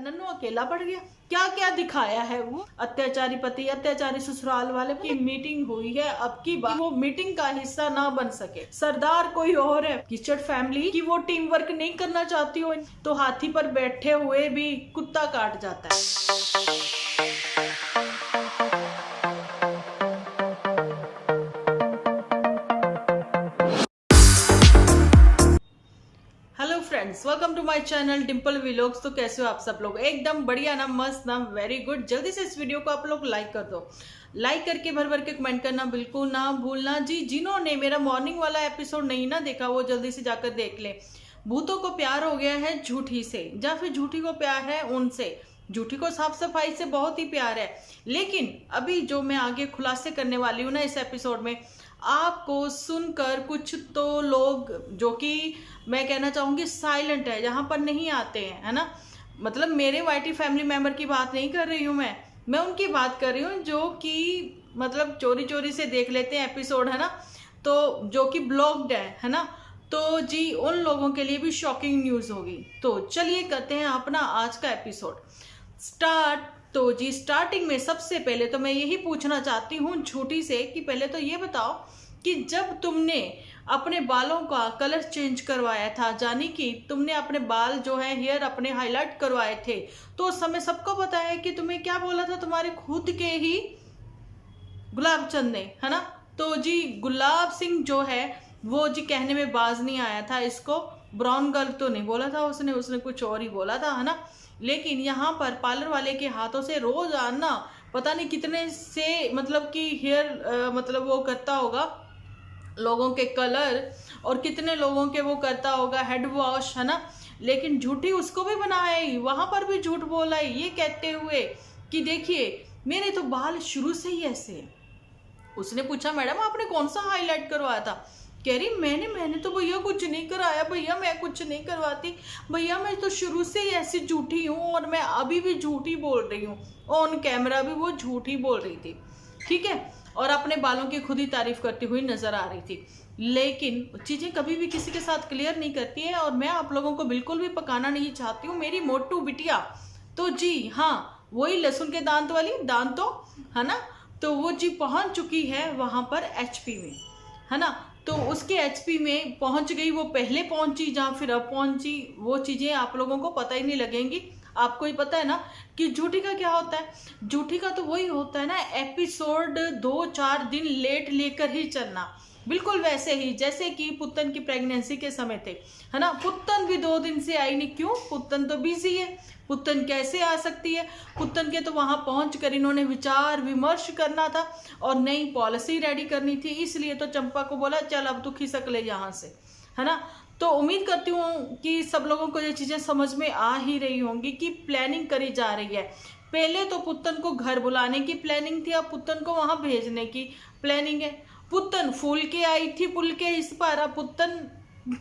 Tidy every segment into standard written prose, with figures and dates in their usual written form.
नन्नू अकेला पड़ गया। क्या क्या दिखाया है वो, अत्याचारी पति अत्याचारी ससुराल वाले की मीटिंग हुई है। अब की बात वो मीटिंग का हिस्सा ना बन सके, सरदार कोई और है, किचड़ फैमिली की वो टीम वर्क नहीं करना चाहती हो तो हाथी पर बैठे हुए भी कुत्ता काट जाता है। Hello friends, welcome to my channel Dimple vlogs. तो कैसे हो आप सब लोग? एकदम बढ़िया ना, मस्त ना, वेरी गुड। जल्दी से इस वीडियो को आप लोग लाइक कर दो। लाइक करके भर भर के कमेंट करना बिल्कुल ना भूलना जी। जिन्होंने मेरा मॉर्निंग वाला एपिसोड नहीं ना देखा वो जल्दी से जाकर देख ले। भूतों को प्यार हो गया है झूठी से, या फिर झूठी को प्यार है उनसे। झूठी को साफ सफाई से बहुत ही प्यार है, लेकिन अभी जो मैं आगे खुलासे करने वाली हूँ ना इस एपिसोड में, आपको सुनकर कुछ तो लोग जो कि मैं कहना चाहूंगी साइलेंट है, जहां पर नहीं आते हैं, है ना। मतलब मेरे वाईटी फैमिली मेंबर की बात नहीं कर रही हूँ मैं उनकी बात कर रही हूँ जो कि मतलब चोरी चोरी से देख लेते हैं एपिसोड, है ना। तो जो कि ब्लॉग्ड है ना। तो जी उन लोगों के लिए भी शॉकिंग न्यूज होगी। तो चलिए करते हैं अपना आज का एपिसोड स्टार्ट। तो जी स्टार्टिंग में सबसे पहले तो मैं यही पूछना चाहती हूँ झूठी से कि पहले तो ये बताओ कि जब तुमने अपने बालों का कलर चेंज करवाया था, जानी कि तुमने अपने बाल जो है हेयर अपने हाईलाइट करवाए थे, तो उस समय सबको पता है कि तुम्हें क्या बोला था तुम्हारे खुद के ही गुलाब चंद ने, है ना। तो जी गुलाब सिंह जो है वो जी कहने में बाज नहीं आया था, इसको ब्राउन गर्ल तो नहीं बोला था उसने कुछ और ही बोला था, है ना। लेकिन यहाँ पर पार्लर वाले के हाथों से रोज आना पता नहीं कितने से मतलब कि हेयर मतलब वो करता होगा लोगों के कलर, और कितने लोगों के वो करता होगा हेड वॉश, है ना। लेकिन झूठी उसको भी बनाया ही, वहां पर भी झूठ बोला ही, ये कहते हुए कि देखिए मेरे तो बाल शुरू से ही ऐसे हैं। उसने पूछा मैडम आपने कौन सा हाईलाइट करवाया था? कह रही मैंने तो भैया कुछ नहीं कराया, भैया मैं कुछ नहीं करवाती, भैया मैं तो शुरू से ही ऐसी झूठी हूँ और मैं अभी भी झूठी बोल रही हूँ। ऑन कैमरा भी वो झूठी बोल रही थी, ठीक है, और अपने बालों की खुद ही तारीफ करती हुई नजर आ रही थी। लेकिन चीजें कभी भी किसी के साथ क्लियर नहीं करती है, और मैं आप लोगों को बिल्कुल भी पकाना नहीं चाहती हूँ मेरी मोटू बिटिया। तो जी हाँ, वही लहसुन के दांत वाली दांतों, है ना। तो वो जी पहुंच चुकी है वहां पर एचपी में, है ना। तो उसके एचपी में पहुंच गई, वो पहले पहुंची जहां फिर अब पहुंची, वो चीजें आप लोगों को पता ही नहीं लगेंगी। आपको ही पता है ना कि झूठी का क्या होता है। झूठी का तो वही होता है ना, एपिसोड 2-4 दिन लेट लेकर ही चलना, बिल्कुल वैसे ही जैसे कि पुत्तन की प्रेगनेंसी के समय थे, है ना। पुत्तन भी 2 दिन से आई नहीं, क्यों? पुत्तन तो बिजी है, पुत्तन कैसे आ सकती है? पुत्तन के तो वहां पहुंच कर इन्होंने विचार विमर्श करना था और नई पॉलिसी रेडी करनी थी, इसलिए तो चंपा को बोला चल अब तू खिसक ले यहाँ से, है ना। तो उम्मीद करती हूँ कि सब लोगों को ये चीजें समझ में आ ही रही होंगी कि प्लानिंग करी जा रही है। पहले तो पुत्तन को घर बुलाने की प्लानिंग थी, अब पुत्तन को वहां भेजने की प्लानिंग है। पुत्तन फूल के आई थी पुल के इस पार, अब पुत्तन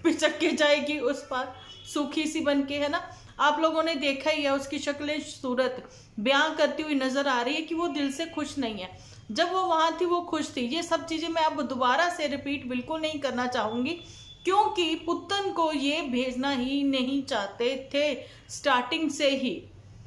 पिचक के जाएगी उस पार सूखी सी बन के, है ना। आप लोगों ने देखा ही है उसकी शक्ल सूरत बयां करती हुई नजर आ रही है कि वो दिल से खुश नहीं है। जब वो वहां थी वो खुश थी। ये सब चीजें मैं अब दोबारा से रिपीट बिल्कुल नहीं करना चाहूंगी, क्योंकि पुत्तन को ये भेजना ही नहीं चाहते थे स्टार्टिंग से ही।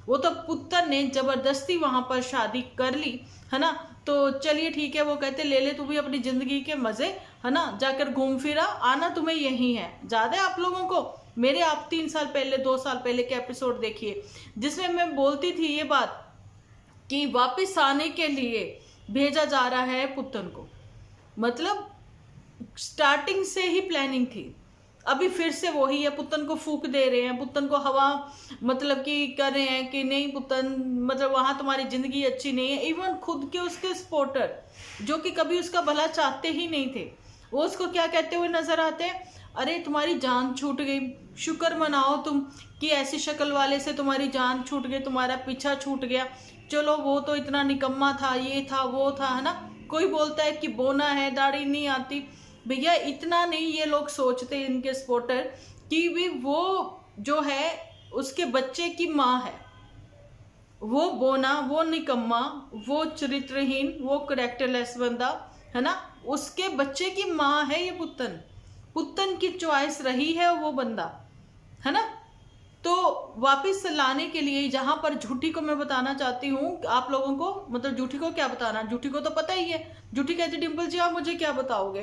वो तो पुत्तन ने जबरदस्ती वहां पर शादी कर ली, है ना। तो चलिए ठीक है, वो कहते ले ले तू भी अपनी जिंदगी के मजे, है ना, जाकर घूम फिरा, आना तुम्हें यही है। ज्यादा आप लोगों को मेरे आप 3 साल पहले 2 साल पहले के एपिसोड देखिए जिसमें मैं बोलती थी ये बात कि वापस आने के लिए भेजा जा रहा है पुत्तन को। मतलब स्टार्टिंग से ही प्लानिंग थी। अभी फिर से वही है, पुत्तन को फूक दे रहे हैं, पुत्तन को हवा मतलब कि कर रहे हैं कि नहीं पुत्तन, मतलब वहां तुम्हारी जिंदगी अच्छी नहीं है। इवन खुद के उसके सपोर्टर जो कि कभी उसका भला चाहते ही नहीं थे, वो उसको क्या कहते हुए नजर आते हैं, अरे तुम्हारी जान छूट गई, शुक्र मनाओ तुम कि ऐसी शक्ल वाले से तुम्हारी जान छूट गई, तुम्हारा पीछा छूट गया। चलो वो तो इतना निकम्मा था, ये था वो था, है ना। कोई बोलता है कि बोना है दाढ़ी नहीं आती, भैया इतना नहीं ये लोग सोचते इनके सपोर्टर कि भी वो जो है उसके बच्चे की माँ है, वो बोना, वो निकम्मा, वो चरित्रहीन, वो करेक्टरलेस बंदा, है ना, उसके बच्चे की माँ है ये पुत्तन। पुत्तन की चॉइस रही है वो बंदा, है ना। तो वापस लाने के लिए जहां पर झूठी को मैं बताना चाहती हूँ आप लोगों को, मतलब झूठी को क्या बताना, झूठी को तो पता ही है। झूठी कहती डिम्पल जी आप मुझे क्या बताओगे,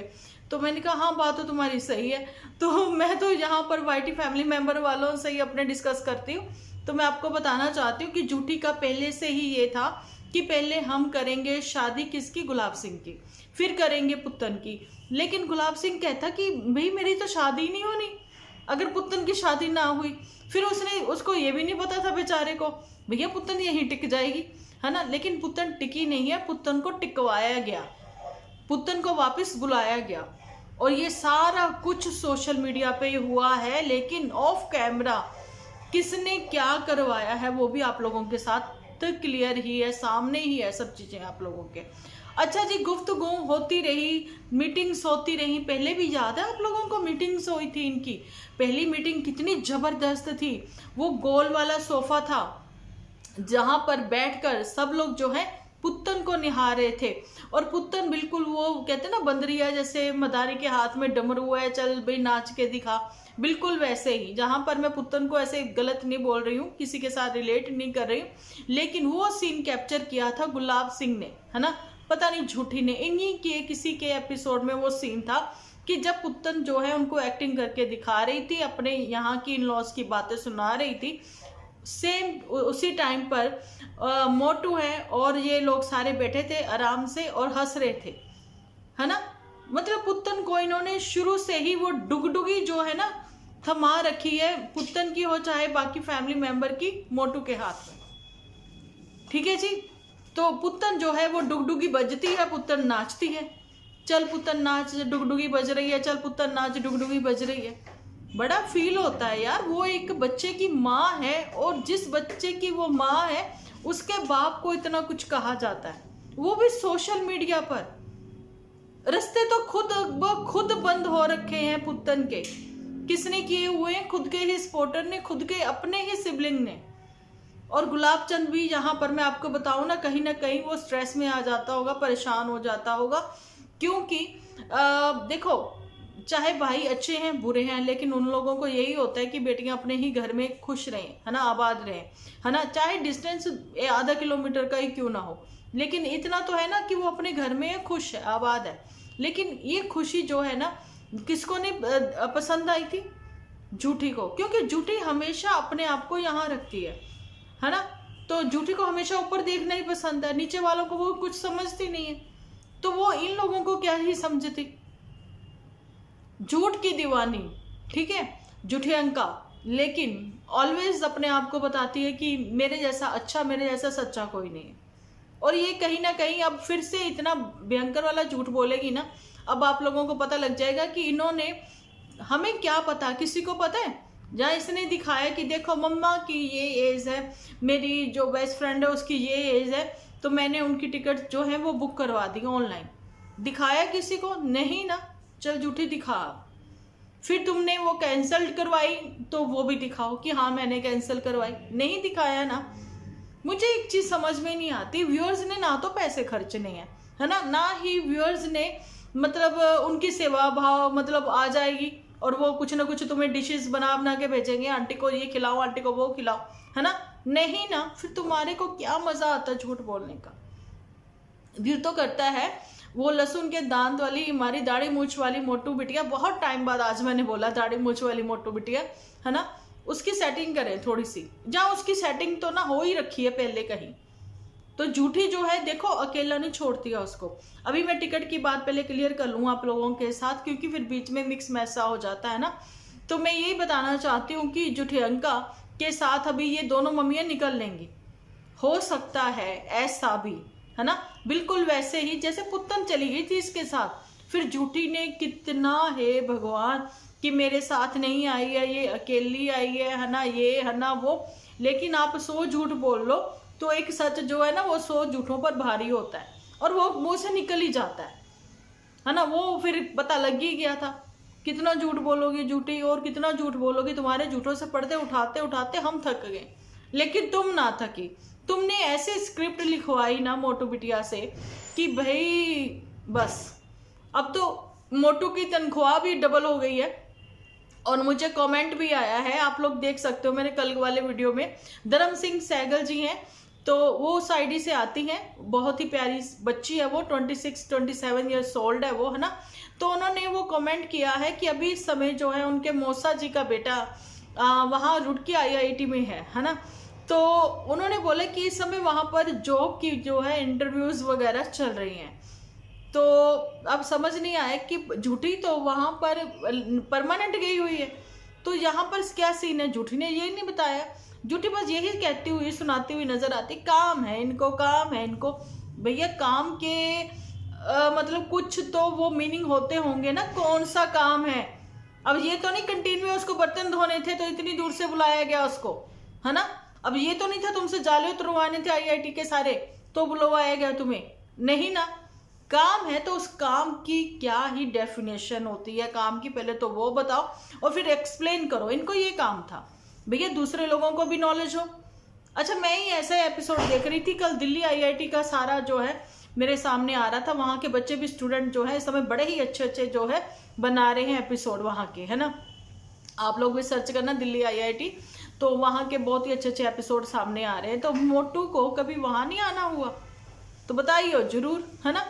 तो मैंने कहा हाँ बात तो तुम्हारी सही है। तो मैं तो यहाँ पर वाईटी फैमिली मेंबर वालों से ही अपने डिस्कस करती हूँ। तो मैं आपको बताना चाहती हूँ कि झूठी का पहले से ही ये था कि पहले हम करेंगे शादी किसकी, गुलाब सिंह की, फिर करेंगे पुत्तन की। लेकिन गुलाब सिंह कहता कि भाई मेरी तो शादी नहीं होनी अगर पुत्तन की शादी ना हुई। फिर उसको ये भी नहीं पता था बेचारे को भैया पुत्तन यहीं टिक जाएगी, है ना। लेकिन पुत्तन टिकी नहीं है, पुत्तन को टिकवाया गया, पुत्तन को वापस बुलाया गया। और ये सारा कुछ सोशल मीडिया पे हुआ है, लेकिन ऑफ कैमरा किसने क्या करवाया है वो भी आप लोगों के साथ क्लियर ही है, सामने ही है सब चीजें आप लोगों के। अच्छा जी, गुफ्तगू होती रही, मीटिंग्स होती रही। पहले भी याद है आप लोगों को मीटिंग्स हुई थी इनकी, पहली मीटिंग कितनी जबरदस्त थी। वो गोल वाला सोफा था जहां पर बैठकर सब लोग जो है पुत्तन को निहार रहे थे। और पुत्तन बिल्कुल वो कहते ना बंदरिया जैसे, मदारी के हाथ में डमरू है, चल भाई नाच के दिखा, बिल्कुल वैसे ही। जहां पर मैं पुत्तन को ऐसे गलत नहीं बोल रही हूँ, किसी के साथ रिलेट नहीं कर रही हूँ, लेकिन वो सीन कैप्चर किया था गुलाब सिंह ने, है ना। पता नहीं झूठी ने, इन्हीं के किसी के एपिसोड में वो सीन था कि जब पुत्तन जो है उनको एक्टिंग करके दिखा रही थी, अपने यहाँ की इन लॉज की बातें सुना रही थी। सेम उसी टाइम पर मोटू है और ये लोग सारे बैठे थे आराम से और हंस रहे थे, है ना। मतलब पुत्तन को इन्होंने शुरू से ही वो डुगडुगी जो है ना थमा रखी है, पुत्तन की हो चाहे बाकी फैमिली मेंबर की, मोटू के हाथ में, ठीक है जी। तो पुत्तन जो है वो डुगडुगी बजती है, पुत्तन नाचती है, चल पुत्तन नाच, डुगडुगी बज रही है, चल पुत्तन नाच, डुगडुगी बज रही है। बड़ा फील होता है यार, वो एक बच्चे की माँ है और जिस बच्चे की वो माँ है उसके बाप को इतना कुछ कहा जाता है, वो भी सोशल मीडिया पर। रास्ते तो खुद बंद हो रखे हैं पुत्तन के, किसने किए हुए हैं, खुद के ही सपोर्टर ने, खुद के अपने ही सिबलिंग ने। और गुलाब चंद भी यहाँ पर मैं आपको बताऊं ना कहीं वो स्ट्रेस में आ जाता होगा, परेशान हो जाता होगा, क्योंकि देखो चाहे भाई अच्छे हैं बुरे हैं, लेकिन उन लोगों को यही होता है कि बेटियां अपने ही घर में खुश रहें, है ना, आबाद रहें, है ना, चाहे डिस्टेंस आधा किलोमीटर का ही क्यों ना हो, लेकिन इतना तो है ना कि वो अपने घर में खुश है, आबाद है। लेकिन ये खुशी जो है ना किसको नहीं पसंद आई थी, झूठी को, क्योंकि झूठी हमेशा अपने आप को यहाँ रखती है ना। तो झूठी को हमेशा ऊपर देखना ही पसंद है, नीचे वालों को वो कुछ समझती नहीं है। तो वो इन लोगों को क्या ही समझती, झूठ की दीवानी, ठीक है, झूठियंका, लेकिन ऑलवेज अपने आप को बताती है कि मेरे जैसा अच्छा, मेरे जैसा सच्चा कोई नहीं है। और ये कहीं ना कहीं अब फिर से इतना भयंकर वाला झूठ बोलेगी ना, अब आप लोगों को पता लग जाएगा कि इन्होंने, हमें क्या पता, किसी को पता है, जहाँ इसने दिखाया कि देखो मम्मा की ये एज है, मेरी जो बेस्ट फ्रेंड है उसकी ये एज है, तो मैंने उनकी टिकट जो है वो बुक करवा दी ऑनलाइन, दिखाया किसी को नहीं ना, चल झूठी दिखा। फिर तुमने वो कैंसिल करवाई तो वो भी दिखाओ कि हाँ मैंने कैंसिल करवाई, नहीं दिखाया ना। मुझे एक चीज समझ में नहीं आती, व्यूअर्स ने ना तो पैसे खर्चने हैं, है ना ही व्यूअर्स ने मतलब उनकी सेवा भाव मतलब आ जाएगी और वो कुछ ना कुछ तुम्हें डिशेस बना के भेजेंगे, आंटी को ये खिलाओ, आंटी को वो खिलाओ, है ना, नहीं ना। फिर तुम्हारे को क्या मजा आता झूठ बोलने का। दिल तो करता है वो लहसुन के दांत वाली हमारी दाढ़ी मूछ वाली मोटू बिटिया, बहुत टाइम बाद आज मैंने बोला दाढ़ी मूछ वाली मोटू बिटिया, है ना, उसकी सेटिंग करें थोड़ी सी, जहाँ उसकी सेटिंग तो ना हो ही रखी है पहले कहीं। तो झूठी जो है देखो अकेला नहीं छोड़ती है उसको। अभी मैं टिकट की बात पहले क्लियर कर लूँ आप लोगों के साथ, क्योंकि फिर बीच में मिक्स मैसा हो जाता है ना। तो मैं यही बताना चाहती हूँ कि झूठियंका के साथ अभी ये दोनों मम्मियाँ निकल लेंगी, हो सकता है ऐसा भी, है ना, बिल्कुल वैसे ही जैसे पुत्तन चली गई थी इसके साथ। फिर झूठी ने कितना है भगवान कि मेरे साथ नहीं आई है, ये अकेली आई है ना, ये है ना वो, लेकिन आप 100 झूठ बोल लो तो एक सच जो है ना वो 100 झूठों पर भारी होता है और वो मुंह से निकल ही जाता है ना। वो फिर पता लग ही गया था, कितना झूठ बोलोगी झूठी, और कितना झूठ बोलोगी, तुम्हारे झूठों से पर्दे उठाते उठाते हम थक गए, लेकिन तुम ना थकी। तुमने ऐसे स्क्रिप्ट लिखवाई ना मोटू बिटिया से कि भाई बस, अब तो मोटू की तनख्वाह भी डबल हो गई है और मुझे कमेंट भी आया है, आप लोग देख सकते हो मेरे कल वाले वीडियो में। धर्म सिंह सहगल जी हैं, तो वो साइडी से आती हैं, बहुत ही प्यारी बच्ची है वो, 26-27 ईयर्स ओल्ड है वो, है ना। तो उन्होंने वो कमेंट किया है कि अभी इस समय जो है उनके मौसा जी का बेटा वहाँ रुड़की IIT में है ना। तो उन्होंने बोला कि इस समय वहाँ पर जॉब की जो है इंटरव्यूज वगैरह चल रही हैं। तो अब समझ नहीं आया कि झूठी तो वहाँ पर परमानेंट गई हुई है, तो यहाँ पर क्या सीन है। झूठी ने ये नहीं बताया, झूठी बस यही कहती हुई सुनाती हुई नजर आती, काम है इनको, काम है इनको। भैया काम के मतलब कुछ तो वो मीनिंग होते होंगे ना, कौन सा काम है। अब ये तो नहीं कंटिन्यू उसको बर्तन धोने थे तो इतनी दूर से बुलाया गया उसको, है ना। अब ये तो नहीं था तुमसे जाले उतरवाने थे IIT के सारे तो बुलवाया गया तुम्हें, नहीं ना। काम है तो उस काम की क्या ही डेफिनेशन होती है काम की, पहले तो वो बताओ और फिर एक्सप्लेन करो। इनको ये काम था भैया, दूसरे लोगों को भी नॉलेज हो। अच्छा, मैं ही ऐसा एपिसोड देख रही थी कल, दिल्ली IIT का सारा जो है मेरे सामने आ रहा था। वहाँ के बच्चे भी, स्टूडेंट जो है इस समय बड़े ही अच्छे अच्छे जो है बना रहे हैं एपिसोड वहाँ के, है ना। आप लोग भी सर्च करना दिल्ली IIT, तो वहाँ के बहुत ही अच्छे अच्छे एपिसोड सामने आ रहे हैं। तो मोटू को कभी वहाँ नहीं आना हुआ तो बताइए जरूर, है ना।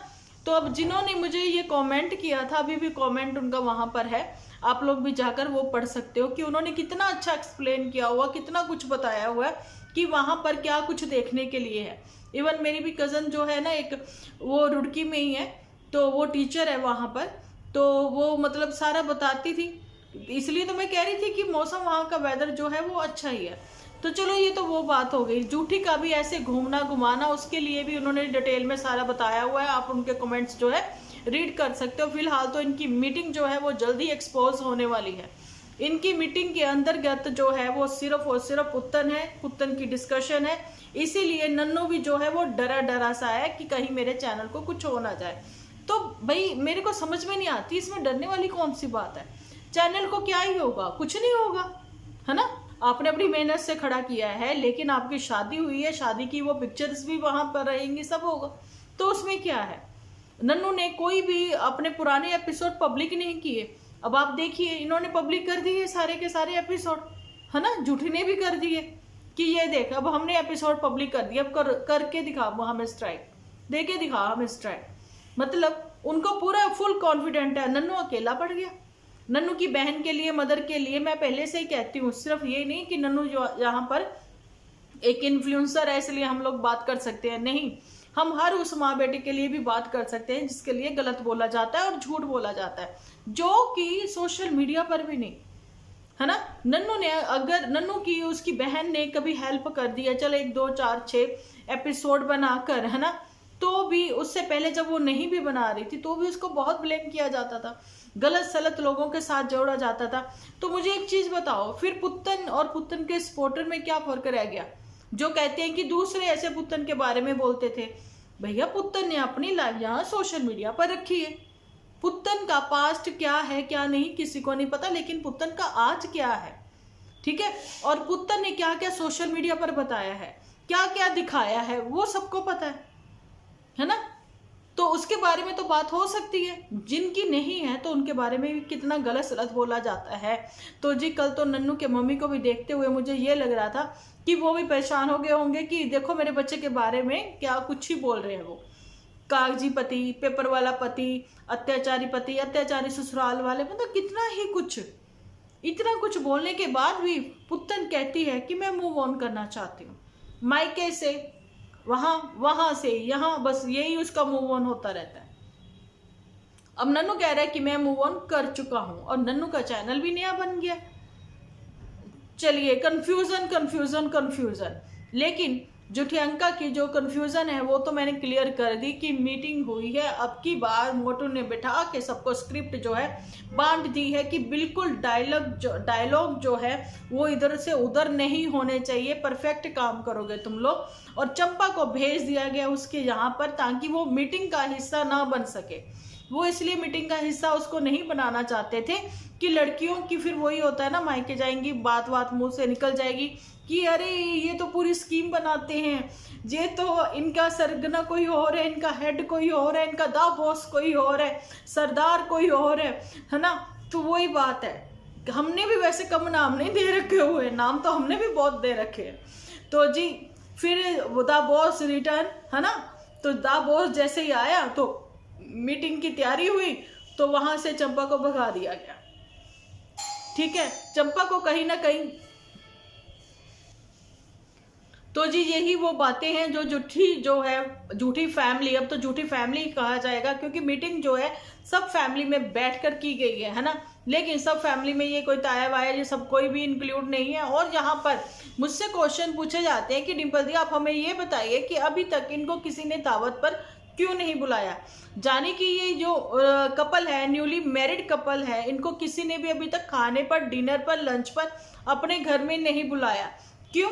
तो अब जिन्होंने मुझे ये कमेंट किया था, अभी भी कमेंट उनका वहाँ पर है, आप लोग भी जाकर वो पढ़ सकते हो कि उन्होंने कितना अच्छा एक्सप्लेन किया हुआ, कितना कुछ बताया हुआ है कि वहाँ पर क्या कुछ देखने के लिए है। इवन मेरी भी कज़न जो है ना एक, वो रुड़की में ही है, तो वो टीचर है वहाँ पर, तो वो मतलब सारा बताती थी। इसलिए तो मैं कह रही थी कि मौसम वहाँ का वेदर जो है वो अच्छा ही है। तो चलो ये तो वो बात हो गई। झूठी का भी ऐसे घूमना घुमाना, उसके लिए भी उन्होंने डिटेल में सारा बताया हुआ है, आप उनके कमेंट्स जो है रीड कर सकते हो। फिलहाल तो इनकी मीटिंग जो है वो जल्दी एक्सपोज होने वाली है। इनकी मीटिंग के अंतर्गत जो है वो सिर्फ और सिर्फ पुत्तन है, पुत्तन की डिस्कशन है। इसीलिए नन्नू भी जो है वो डरा डरा सा है कि कहीं मेरे चैनल को कुछ हो ना जाए। तो भाई मेरे को समझ में नहीं आती, इसमें डरने वाली कौन सी बात है। चैनल को क्या ही होगा, कुछ नहीं होगा, है ना। आपने अपनी मेहनत से खड़ा किया है, लेकिन आपकी शादी हुई है, शादी की वो पिक्चर्स भी वहां पर रहेंगी, सब होगा, तो उसमें क्या है। नन्नू ने कोई भी अपने पुराने एपिसोड पब्लिक नहीं किए। अब आप देखिए इन्होंने पब्लिक कर दिए सारे के सारे एपिसोड, है ना। झूठी ने भी कर दिए कि ये देख अब हमने एपिसोड पब्लिक कर दिया, अब करके दिखा हमें स्ट्राइक, दे के दिखा हमें स्ट्राइक। मतलब उनको पूरा फुल कॉन्फिडेंट है। नन्नू अकेला पड़ गया। नन्नू की बहन के लिए, मदर के लिए, मैं पहले से ही कहती हूँ, सिर्फ ये नहीं कि नन्नू जो यहाँ पर एक इन्फ्लुएंसर है इसलिए हम लोग बात कर सकते हैं, नहीं। हम हर उस माँ बेटे के लिए भी बात कर सकते हैं जिसके लिए गलत बोला जाता है और झूठ बोला जाता है, जो कि सोशल मीडिया पर भी नहीं, है ना। नन्नू ने, अगर नन्नू की उसकी बहन ने कभी हेल्प कर दिया, चल 1 2 4 6 एपिसोड बनाकर, है ना, तो भी उससे पहले जब वो नहीं भी बना रही थी तो भी उसको बहुत ब्लेम किया जाता था, गलत सलत लोगों के साथ जोड़ा जाता था। तो मुझे एक चीज बताओ, फिर पुत्तन और पुत्तन के सपोर्टर में क्या फर्क रह गया, जो कहते हैं कि दूसरे ऐसे पुत्तन के बारे में बोलते थे। भैया पुत्तन ने अपनी लाइफ यहाँ सोशल मीडिया पर रखी है। पुत्तन का पास्ट क्या है क्या नहीं किसी को नहीं पता, लेकिन पुत्तन का आज क्या है, ठीक है। और पुत्तन ने क्या क्या सोशल मीडिया पर बताया है, क्या क्या दिखाया है, वो सबको पता है ना। तो उसके बारे में तो बात हो सकती है, जिनकी नहीं है तो उनके बारे में भी कितना गलत सलत बोला जाता है। तो जी कल तो नन्नू के मम्मी को भी देखते हुए मुझे ये लग रहा था कि वो भी परेशान हो गए होंगे कि देखो मेरे बच्चे के बारे में क्या कुछ ही बोल रहे हैं वो, कागजी पति, पेपर वाला पति, अत्याचारी ससुराल वाले, मतलब कितना ही कुछ, इतना कुछ बोलने के बाद भी पुत्तन कहती है कि मैं मूव ऑन करना चाहती हूँ, मायके से वहां से यहाँ, बस यही उसका मूव ऑन होता रहता है। अब नन्नू कह रहा है कि मैं मूव ऑन कर चुका हूं और नन्नू का चैनल भी नया बन गया। चलिए कंफ्यूजन, लेकिन जुठियंका की जो कंफ्यूजन है वो तो मैंने क्लियर कर दी कि मीटिंग हुई है। अब की बार मोटू ने बिठा के सबको स्क्रिप्ट जो है बांट दी है कि बिल्कुल डायलॉग जो है वो इधर से उधर नहीं होने चाहिए, परफेक्ट काम करोगे तुम लोग। और चंपा को भेज दिया गया उसके यहाँ पर ताकि वो मीटिंग का हिस्सा ना बन सके। वो इसलिए मीटिंग का हिस्सा उसको नहीं बनाना चाहते थे कि लड़कियों की फिर वही होता है ना, मायके जाएंगी, बात मुंह से निकल जाएगी कि अरे ये तो पूरी स्कीम बनाते हैं, ये तो इनका सरगना कोई और है, इनका हेड कोई और है, इनका दा बॉस कोई और है, सरदार कोई और है ना। तो वही बात है, हमने भी वैसे कम नाम नहीं दे रखे हुए, नाम तो हमने भी बहुत दे रखे हैं। तो जी फिर द बॉस रिटर्न, है ना। तो द बॉस जैसे ही आया तो मीटिंग की तैयारी हुई, तो वहां से चंपा को भगा दिया गया। ठीक है, चंपा को कहीं ना कहीं, तो जी यही वो बातें हैं जो झूठी फैमिली, अब तो झूठी फैमिली कहा जाएगा, क्योंकि मीटिंग जो है सब फैमिली में बैठकर की गई है ना। लेकिन सब फैमिली में ये कोई ताया वाया ये सब कोई भी इंक्लूड नहीं है। और यहाँ पर मुझसे क्वेश्चन पूछे जाते हैं कि डिम्पल दी आप हमें ये बताइए कि अभी तक इनको किसी ने दावत पर क्यों नहीं बुलाया। जाने कि ये जो कपल है, न्यूली मैरिड कपल है, इनको किसी ने भी अभी तक खाने पर, डिनर पर, लंच पर अपने घर में नहीं बुलाया। क्यों?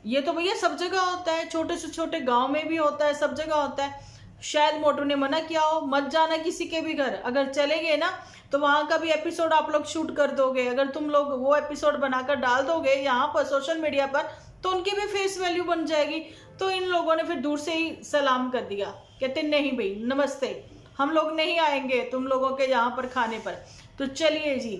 ये तो भैया सब जगह होता है, छोटे से छोटे गांव में भी होता है, सब जगह होता है। शायद मोटू ने मना किया हो, मत जाना किसी के भी घर। अगर चले गए ना तो वहां का भी एपिसोड आप लोग शूट कर दोगे। अगर तुम लोग वो एपिसोड बनाकर डाल दोगे यहाँ पर सोशल मीडिया पर, तो उनकी भी फेस वैल्यू बन जाएगी। तो इन लोगों ने फिर दूर से ही सलाम कर दिया, कहते नहीं भाई नमस्ते, हम लोग नहीं आएंगे तुम लोगों के यहाँ पर खाने पर। तो चलिए जी,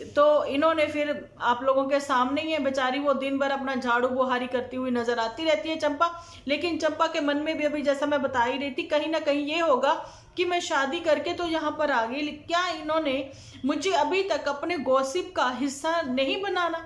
तो इन्होंने फिर आप लोगों के सामने ही है, बेचारी वो दिन भर अपना झाड़ू बुहारी करती हुई नजर आती रहती है चंपा। लेकिन चंपा के मन में भी अभी जैसा मैं बता ही रही थी, कहीं ना कहीं ये होगा कि मैं शादी करके तो यहाँ पर आ गई, क्या इन्होंने मुझे अभी तक अपने गॉसिप का हिस्सा नहीं बनाना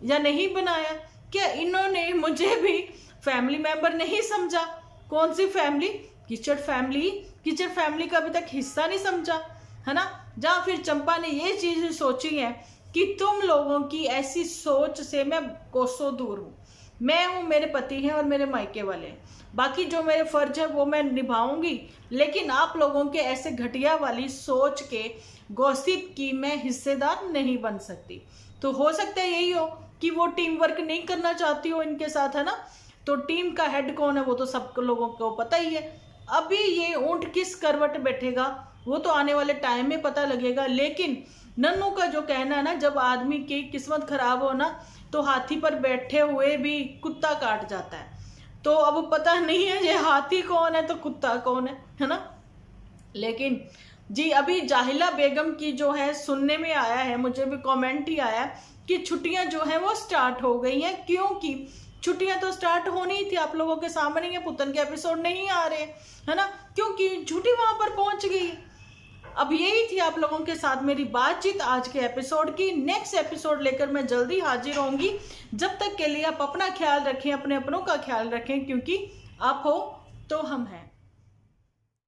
या नहीं बनाया? क्या इन्होंने मुझे भी फैमिली मेंबर नहीं समझा? कौन सी फैमिली? कीचड़ फैमिली। कीचड़ फैमिली का अभी तक हिस्सा नहीं समझा, है ना। जहाँ फिर चंपा ने ये चीज सोची है कि तुम लोगों की ऐसी सोच से मैं कोसों दूर हूँ। मैं हूँ, मेरे पति हैं और मेरे मायके वाले हैं, बाकी जो मेरे फर्ज है वो मैं निभाऊंगी, लेकिन आप लोगों के ऐसे घटिया वाली सोच के गॉसिप की मैं हिस्सेदार नहीं बन सकती। तो हो सकता है यही हो कि वो टीम वर्क नहीं करना चाहती हो इनके साथ, है ना। तो टीम का हेड कौन है वो तो सब लोगों को पता ही है। अभी ये ऊंट किस करवट बैठेगा वो तो आने वाले टाइम में पता लगेगा। लेकिन नन्नू का जो कहना है ना, जब आदमी की किस्मत खराब हो ना तो हाथी पर बैठे हुए भी कुत्ता काट जाता है। तो अब पता नहीं है ये हाथी कौन है तो कुत्ता कौन है ना। लेकिन जी अभी जाहिला बेगम की जो है सुनने में आया है, मुझे भी कमेंट ही आया कि छुट्टियां जो है वो स्टार्ट हो गई हैं। क्योंकि छुट्टियां तो स्टार्ट होनी ही थी, आप लोगों के सामने है, पुतन के एपिसोड नहीं आ रहे, है ना, क्योंकि छुट्टी वहां पर पहुंच गई। अब यही थी आप लोगों के साथ मेरी बातचीत आज के एपिसोड की। नेक्स्ट एपिसोड लेकर मैं जल्दी हाजिर होंगी। जब तक के लिए आप अपना ख्याल रखें, अपने अपनों का ख्याल रखें, क्योंकि आप हो तो हम हैं।